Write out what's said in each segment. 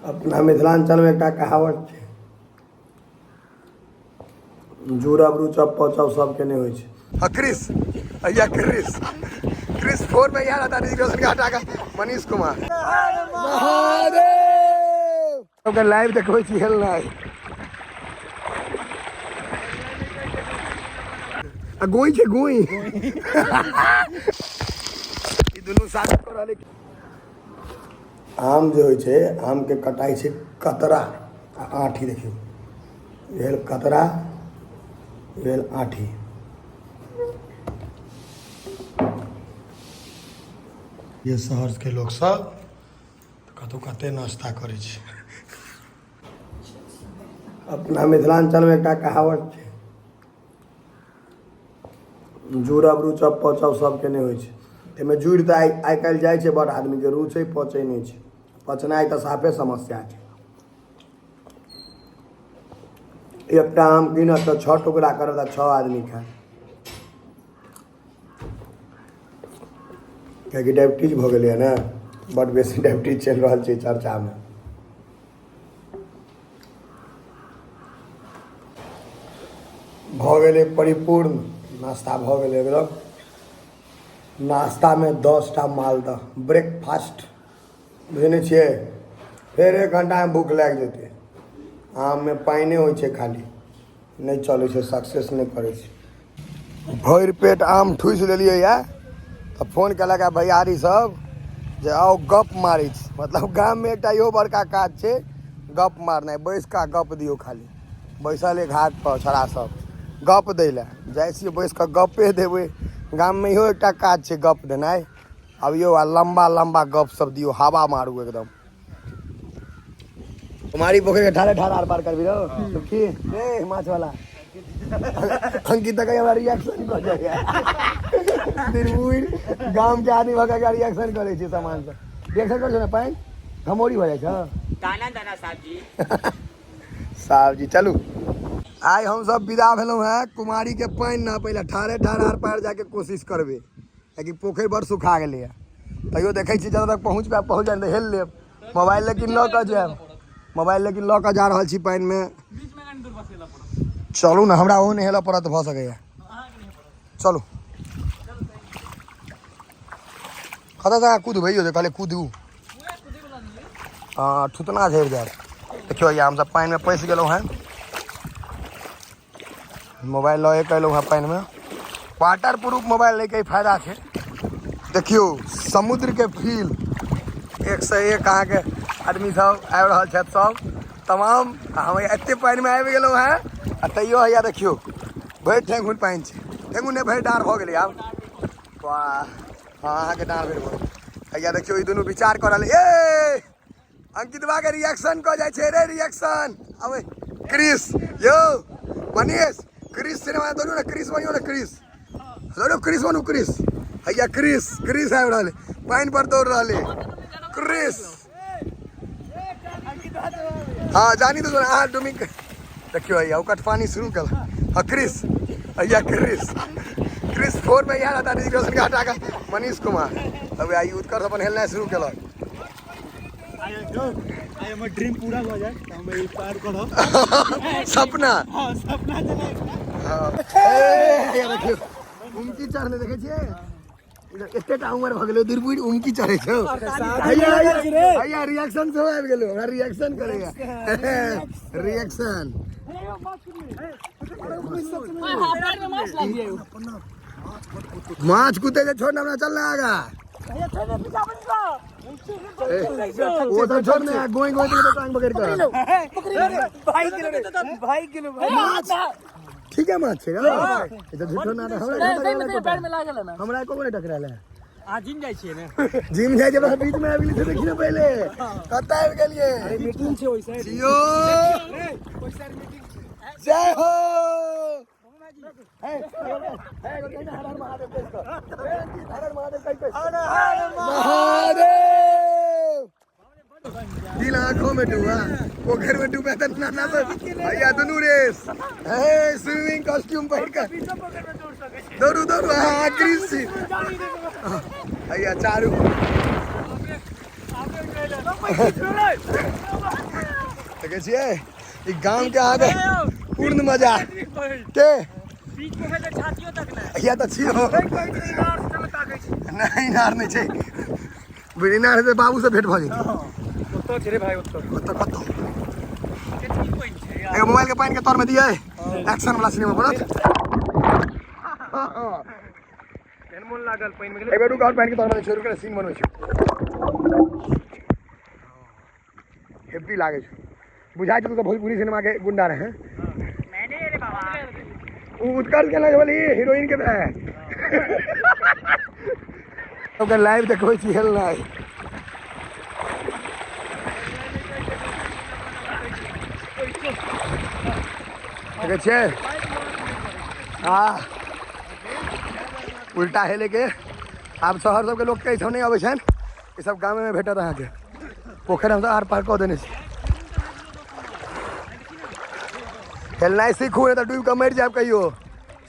अपना मिथिलांचल में एक कहावत छै, जुड़ब रुचब पचब सबके नहीं होइ छै। हाँ क्रिस भैया क्रिस 4 में यार आता ऋतिक रोशन का हटा का मनीष कुमार महादेव लाइव देखबै छी हेलना गोई छै गोई ई दुनू साथ कर रहले। आम जे होइ छै आम के कटाई छै कतरा आ आठी, देखियो भेल कतरा भेल आठी। ये शहर के लोग सब कतौ कते नाश्ता करे छै। अपना मिथिलांचल में एक कहावत छै, जुड़ब रुचब पचब सबके नहीं होइ छै। एहिमे जुड़ि तऽ आइ काल्हि जाइ छै बड़ आदमी के, रुचै पचै नहीं छै। पचनाइ तऽ साफे समस्या छै। एकटा आम कीनत तऽ 6 टुकड़ा करत आ 6 आदमी खाय, कियाकि डायबिटीज भऽ गेलै है ने, बड़ बेसी डायबिटीज चलि रहल छै चर्चा में। भऽ गेलै परिपूर्ण नाश्ता, भऽ गेलै एकदम। नाश्ता में 10टा मालदह, ब्रेकफास्ट बुझने छियै। फेर 1 घंटा में भूख लागि जेतै। आम में पाइने होइ छै खाली, नहीं चलै छै, सक्सेस नहीं करै छै। भरि पेट आम ठूसि लेलियै या तऽ फोन केलक है भैयारी सब जे आओ गप मारै छी। मतलब गाम में एकटा इहो बड़का काज छै, गप मारनाइ। बैस कऽ गप दियौ, खाली बैसल घाट पर छड़ा सब गप दै लए जाइ छियै, बैस कऽ गपे देबै। गाम में इहो एकटा काज छै, गप देनाइ। अबियो आ लंबा लंबा गप सब दियो, हवा मारू एकदम। तुम्हारी पोखर के ठारे ठार आर पार कर भी रहो सुखी ए माछ वाला अंकित का हमारा रिएक्शन कर जाएगा। दिलबुर गांव के आदमी भगा के रिएक्शन करे छै सामान से। रिएक्शन कर छ ना पाइन घमौरी भ जाय छ। दाना दाना साहब जी साहब जी चलू। आइ हम सब विदा भेलहुँ हैं कुमारी के पाइन ना पहिले ठारे ठार आर पार जाके कोशिश करबे, कियाकि पोखर बड़ सुखा गेलै है। तैयो देखै छी जब तक पहुँच जाए तऽ हेल लेब। मोबाइल लेकिन लऽ कऽ जायब, मोबाइल लेकिन लऽ कऽ जा रहल छी पाइन में। चलू ना, हमरा ओहो नहेला पड़त भऽ सकैया। चलू कतऽ तक कूद भैयो कहले कूदू। हाँ ठुतना झड़ि जायत। देखियो या हम सब पाइन में फंस गेलहुँ हैं। मोबाइल लऽ के अयलहुँ हैं पाइन में। वाटर प्रूफ मोबाइल लेके फायदा छै। देखियो समुद्र के फील 1 से 1 अहाँ के आदमी सब आबि रहल छथि सब तमाम। हम एते पाइन में आबि गेलहुँ हैं आ तैयो हैया देखियो भरि ठेंगुन पाइन छै। ठेंगुन नहीं भरि डाँढ़ भऽ गेलै आब। वाह हाँ अहाँके डाँढ़ भरि भऽ गेलै। हैया देखियो ई दुनू विचार कऽ रहल ए अंकितवा के रिएक्शन कऽ जाइ छै रे रिएक्शन। अबे क्रिस यो मनीष क्रिस सिनेमा दौड़ू ना, क्रिस बनियो ना, क्रिस दौड़ो, क्रिस बनू क्रिस। हैया क्रिस आबि रहल पाइन पर दौड़ रहले क्रिस। हाँ जानी तो हाँ डुमिंग देखियो भैया उकट पानी शुरू कर। हाँ क्रिस भैया क्रिस 4 में यार आता ऋतिक रोशन का हटा का मनीष कुमार। अब आई उत्कर्ष अपन हेलना शुरू केलक। हमर ड्रीम पूरा हो जाए त हम ई पार करब सपना। हां सपना चले। हां ए देखियो उमकी चढ़ले देखे छियै एतेटा उमर भ गेलै दिलबुर उमकी चढ़ै छै। भैया रिएक्शन से आबि गेलो, हमरा रिएक्शन करेगा रिएक्शन। माछ कूदे के छोड़ हमरा चलना आगा। वो तो छोड़ने गोई गोई तो टांग पकड़ कर भाई किलो माछ ठीक है माछ है। ये तो झूठो ना हमरा पैर में लागल है ना, हमरा को नहीं टकराल है। आ जिम जाय छियै ने, जिम जाय जे बीच में आबि गेली देखि ना पहले कत आबि गेलिए। अरे मीटिंग छै ओइ साइड जियो ओइ साइड मीटिंग जय हो। दिल आंखों में डूबा, पोखर में डूबा था नाना तो भैया दोनों रेस स्विमिंग कॉस्ट्यूम पहन कर दौड़ू दौड़ू। हाँ क्रिस भैया चारू देखे छिए ई गांव के आगे पूर्ण मजा के बीच में है छातियों तक ना या त छियो नहीं नार नहीं छै बिना नार से बाबू से भेंट भ जेतै ओतो छै रे भाई ओतो कतो केतनी पॉइंट छै यार एगो मोबाइल के पानी के तर में दिए एक्शन वाला सिनेमा बनत मन लागल पानी में एगो रुक और पानी के तर में छोड़ के सीन बनबै छै हेवी लागे छै बुझाइ छै तो भोजपुरी सिनेमा के गुंडा रहे मैंने रे बाबा उत्कर्ष के लगे वाली हीरोइन के है ओकर लाइव देखबै छी हेल नहीं देखे छिए उल्टा हेले के आब शहर सबके लोग के नहीं अबै छन ई सब गाँव में भेटत अहाँ के पोखर हम आर पार कऽ देने छी हेलनाइ सीखू नहीं तो डूब के मर जाब कहियो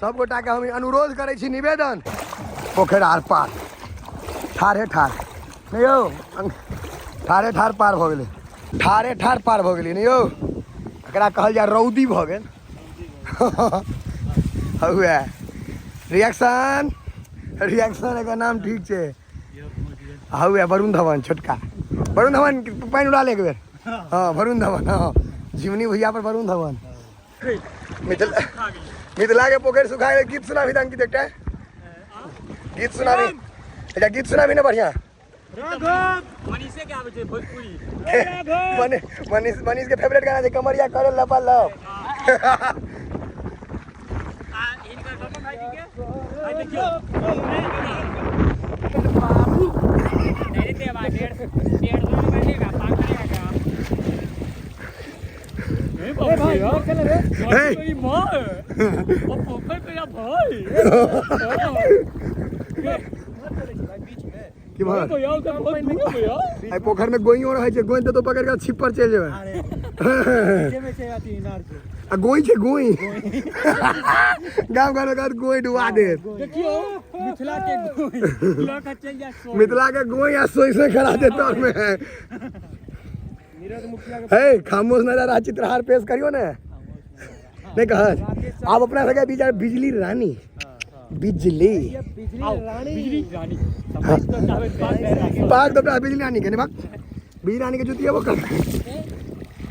सब गोटा के हम अनुरोध करे छी निवेदन पोखर आर पार ठाढ़े ठाढ़ नहीं यौ ठाढ़े ठाढ़ पार भ गेलै ठाढ़े ठाढ़ पार भ गेलै नहीं यौ एकरा कहल जा रौदी भ गेल हुए रिएक्शन रिएक्शन एकर नाम ठीक छै हुए वरुण धवन छोटका वरुण धवन पानी उड़ा ले एक बेर हाँ वरुण धवन हाँ जीवनी भैया पर वरुण धवन मिथिला के पोखर सुखा गए गीत सुना भी अंकित एकटा गीत सुना भी अच्छा गीत सुना भी ना बढ़िया मनीषे के आवे छै भोजपुरी मनीष के फेवरेट गाना छै कमरिया करे लपा लव इनका गगन भाई जी के भाई देखियो बाबू नहीं दे भाई डेढ़ में बैठेगा पाक करेगा क्या ए भाई यार चल रे मेरी मां वो पोखर पे या भाई कि भाई तो यार तो बहुत दूर है यार आई पोखर में गोई और है छै गोई तो पकड़ के छिप पर चल जेबे नीचे में से आती इनार से आ गोई छै गोई गांव घर में गोई डुबा दे देखियो मिथिला के गोई लक चल जा सो मिथिला के गोई आ सोई खड़ा दे तौर में है नीरज मुखिया के हे खामोश नजर आ चित्रहार पेश करियो ने नहीं कहत आप अपना सके बीच बिजली रानी बिजली बिजली रानी पाक तो बिजली रानी के ने बाक बिजली रानी के जुतिया वो कर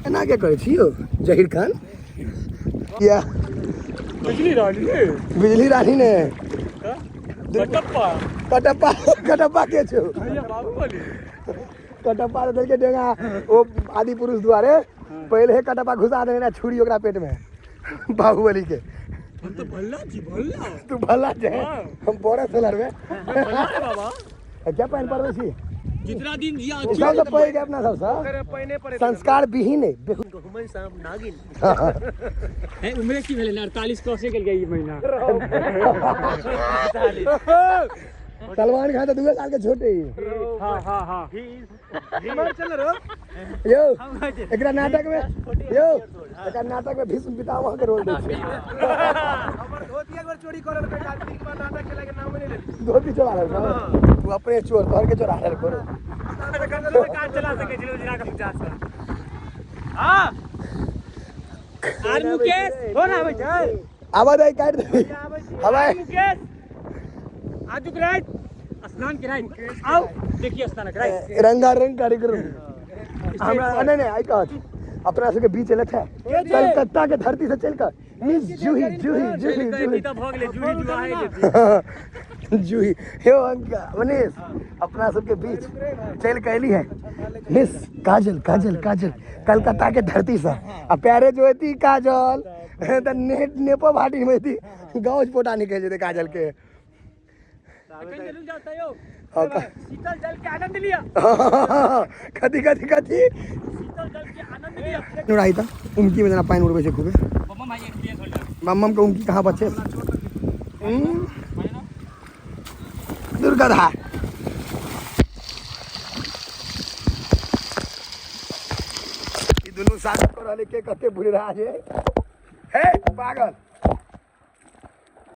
एना के करे छियो जहीर खान क्या बिजली रानी ने कटप्पा कटप्पा कटप्पा के छो भैया बाहुबली कटप्पा दल के डेगा ओ आदि पुरुष द्वारे पहले हे कटप्पा घुसा देने ना छुरी ओकरा पेट में बाहुबली के हम तो भल्ला जी भल्ला तू भला जे हम बोरा सोलर में बाबा क्या पहन पर छी जितना दिन जिया सब सब पहले के अपना सब पहने पर संस्कार विहीन है घुमन शाम नागिन है उम्र की भेले 48 क्रॉस के गई महीना सलमान खान तो 2 साल के छोटे ही हां हिमार चल रो यो एकरा नाटक में यो एकरा नाटक में भीष्म पितामह के रोल दे छै हमर धोती एक बार चोरी करल के कार्तिक बार नाटक के लागे नाम नहीं ले धोती चोरा ले तू अपने चोर तोहर के चोरा ले करो कार चला सके जिलो जिला का 50 हां आर मुकेश हो ना भाई जाए आवाज आई काट दे हवाई मुकेश आज के रात स्नान के रात आओ देखिए स्नान के रात रंगारंग कार्यक्रम हमरा नहीं आई कहत अपना सबके बीच चलत है कलकत्ता के धरती से चलकर मिस जूही जूही जूही जूही तो भ गेले जूही जुआ है जूही हे अंका मनीष अपना सबके बीच चल कहली है मिस काजल काजल काजल कलकत्ता के धरती से आ प्यारे जो थी काजल त नेपो भाटी में थी गाँव पोटा निकल जेते काजल के शीतल जल के आनंद लिया कथी कथी कथी शीतल जल के आनंद लिया उड़ाई था उनकी में जना पानी उड़बे से खूबे मम्मा भाई एक प्लेस होल्डर मम्मम को उनकी कहाँ बचे दुर्गधा दोनों साथ कर के कते बुढ़ रहा है पागल